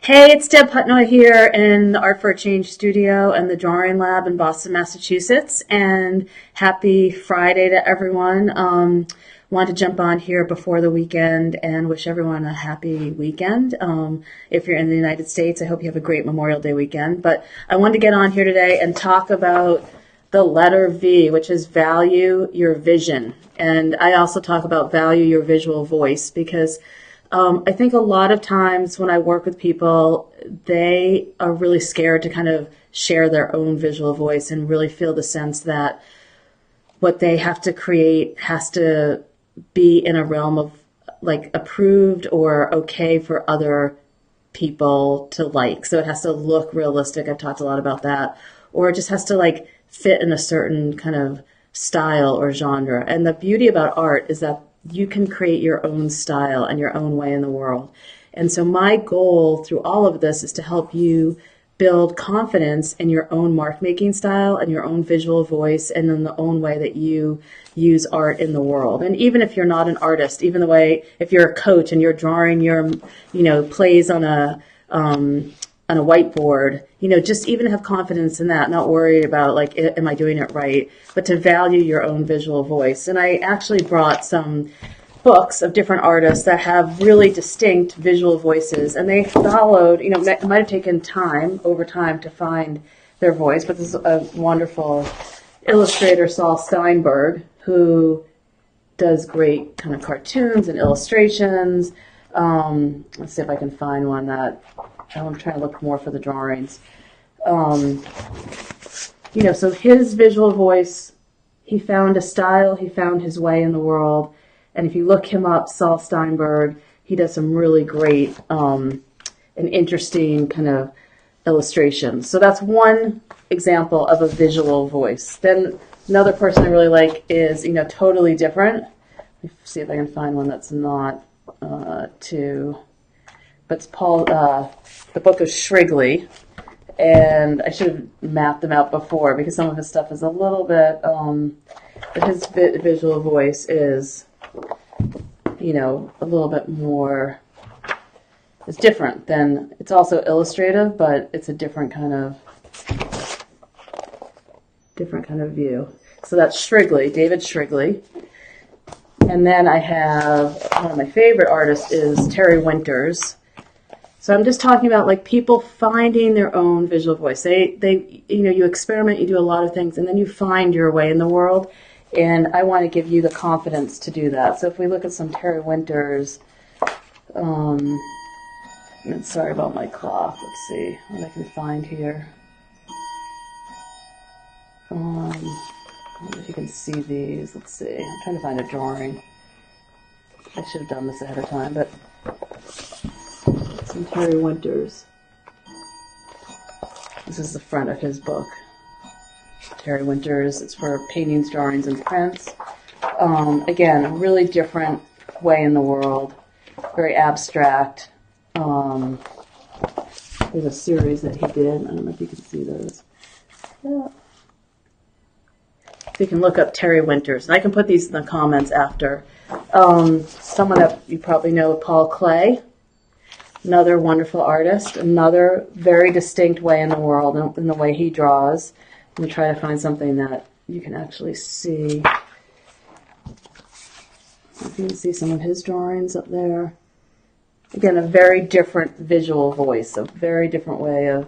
Hey, it's Deb Putnoy here in the Art for a Change studio and the Drawing Lab in Boston, Massachusetts. And happy Friday to everyone. Want to jump on here before the weekend and wish everyone a happy weekend. If you're in the United States, I hope you have a great Memorial Day weekend. But I wanted to get on here today and talk about the letter V, which is value your vision. And I also talk about value your visual voice because I think a lot of times when I work with people, they are really scared to kind of share their own visual voice and really feel the sense that what they have to create has to be in a realm of like approved or okay for other people to like. So it has to look realistic. I've talked a lot about that. Or it just has to like fit in a certain kind of style or genre. And the beauty about art is that you can create your own style and your own way in the world. And so my goal through all of this is to help you build confidence in your own mark making style and your own visual voice and in the own way that you use art in the world. And even if you're not an artist, even the way, if you're a coach and you're drawing your, plays on a whiteboard, just even have confidence in that, not worried about like, am I doing it right, but to value your own visual voice. And I actually brought some books of different artists that have really distinct visual voices, and they followed, it might have taken time over time to find their voice, but this is a wonderful illustrator, Saul Steinberg, who does great kind of cartoons and illustrations. Let's see if I can find one that I'm trying to look more for the drawings. So his visual voice, he found a style, he found his way in the world. And if you look him up, Saul Steinberg, he does some really great and interesting kind of illustrations. So that's one example of a visual voice. Then another person I really like is, totally different. Let me see if I can find one that's not but it's Paul, the book of Shrigley, and I should have mapped them out before because some of his stuff is a little bit, but his visual voice is, a little bit more, it's different than, it's also illustrative, but it's a different kind of view. So that's Shrigley, David Shrigley. And then I have, one of my favorite artists is Terry Winters. So I'm just talking about like people finding their own visual voice. They you experiment, you do a lot of things, and then you find your way in the world. And I want to give you the confidence to do that. So if we look at some Terry Winters, sorry about my cloth. Let's see what I can find here. I don't know if you can see these. Let's see. I'm trying to find a drawing. I should have done this ahead of time, but some Terry Winters. This is the front of his book. Terry Winters. It's for paintings, drawings, and prints. Again, a really different way in the world. Very abstract. There's a series that he did. I don't know if you can see those. Yeah. So you can look up Terry Winters. And I can put these in the comments after. Someone that you probably know, Paul Klee. Another wonderful artist. Another very distinct way in the world in the way he draws. I'm going to try to find something that you can actually see. You can see some of his drawings up there. Again, a very different visual voice. A very different way of...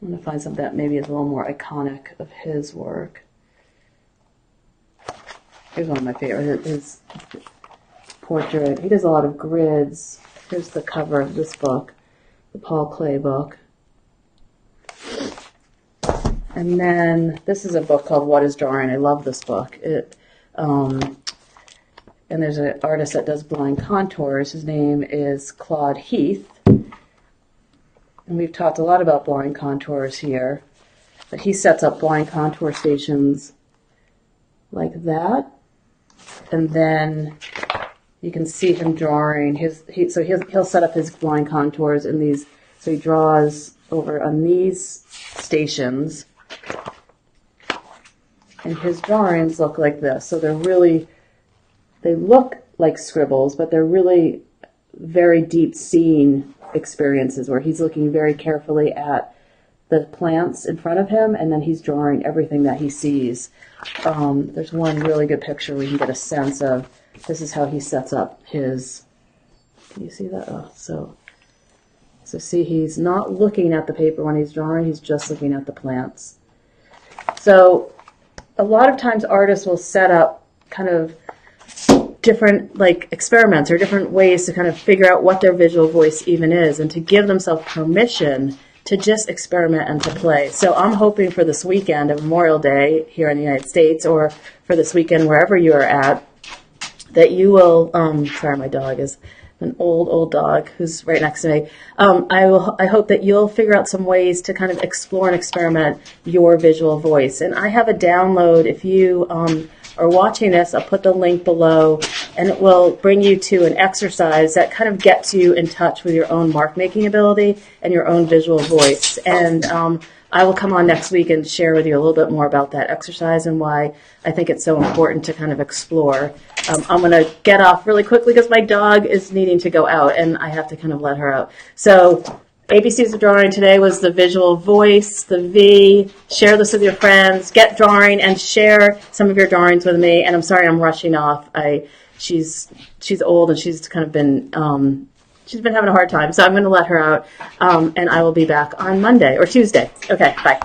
I'm going to find something that maybe is a little more iconic of his work. Here's one of my favorites, his portrait. He does a lot of grids. Here's the cover of this book, the Paul Klee book. And then this is a book called What is Drawing? I love this book. And there's an artist that does blind contours. His name is Claude Heath. And we've talked a lot about blind contours here. But he sets up blind contour stations like that. And then you can see him drawing he'll set up his blind contours in these. So he draws over on these stations, and his drawings look like this. So they look like scribbles, but they're really very deep scene experiences where he's looking very carefully at the plants in front of him, and then he's drawing everything that he sees. There's one really good picture where you can get a sense of this is how he sets up his. Can you see that? Oh, so see, he's not looking at the paper when he's drawing; he's just looking at the plants. So a lot of times artists will set up kind of different like experiments or different ways to kind of figure out what their visual voice even is, and to give themselves permission to just experiment and to play. So I'm hoping for this weekend of Memorial Day here in the United States, or for this weekend wherever you are at, that you will, sorry, my dog is an old dog who's right next to me. I hope that you'll figure out some ways to kind of explore and experiment your visual voice. And I have a download. If you are watching this, I'll put the link below, and it will bring you to an exercise that kind of gets you in touch with your own mark making ability and your own visual voice. And I will come on next week and share with you a little bit more about that exercise and why I think it's so important to kind of explore. I'm going to get off really quickly because my dog is needing to go out and I have to kind of let her out. So ABCs of drawing today was the visual voice, the V. Share this with your friends. Get drawing and share some of your drawings with me. And I'm sorry I'm rushing off. She's old and she's kind of been she's been having a hard time. So I'm going to let her out, and I will be back on Monday or Tuesday. Okay, bye.